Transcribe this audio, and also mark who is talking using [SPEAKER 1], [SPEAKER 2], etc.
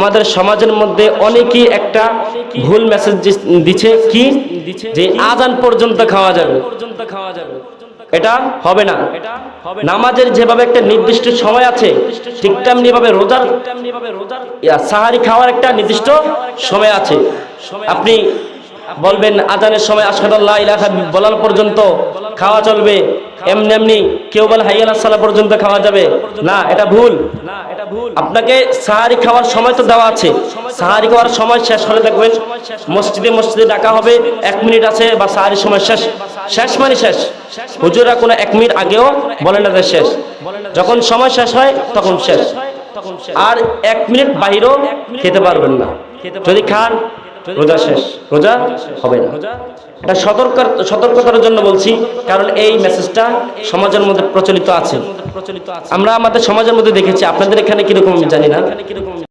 [SPEAKER 1] আমাদের সমাজের মধ্যে অনেকেই একটা ভুল মেসেজ দিচ্ছে কি, যে আজান পর্যন্ত খাওয়া যাবে। এটা হবে না। নামাজের যেভাবে একটা নির্দিষ্ট সময় আছে, ঠিক তেমনি ভাবে রোজার সাহারি খাওয়ার একটা নির্দিষ্ট সময় আছে। আপনি বলবেন আজানের সময় আশহাদু আল্লা ইলাহা বলার পর্যন্ত খাওয়া চলবে, এমনি এমনি কেউ বলে হাইয়া আলাস সালাহ পর্যন্ত খাওয়া যাবে না, এটা ভুল। আপনাকে সাহারি খাওয়ার সময় তো দেওয়া আছে, সাহারি খাওয়ার সময় শেষ হলে দেখবেন মসজিদে ডাকা হবে 1 মিনিট আছে বা সাহারির সময় শেষ, শেষ মানে শেষ। হুজুররা কোনো 1 মিনিট আগেও বলে না যে শেষ, যখন সময় শেষ হয় তখন শেষ। আর 1 মিনিট বাহিরেও খেতে পারবেন না, যদি খান রোজা শেষ, রোজা হবে না। এটা সতর্কতার জন্য বলছি, কারণ এই মেসেজটা সমাজের মধ্যে প্রচলিত আছে। আমরা আমাদের সমাজের মধ্যে দেখেছি, আপনাদের এখানে কিরকম জানি না।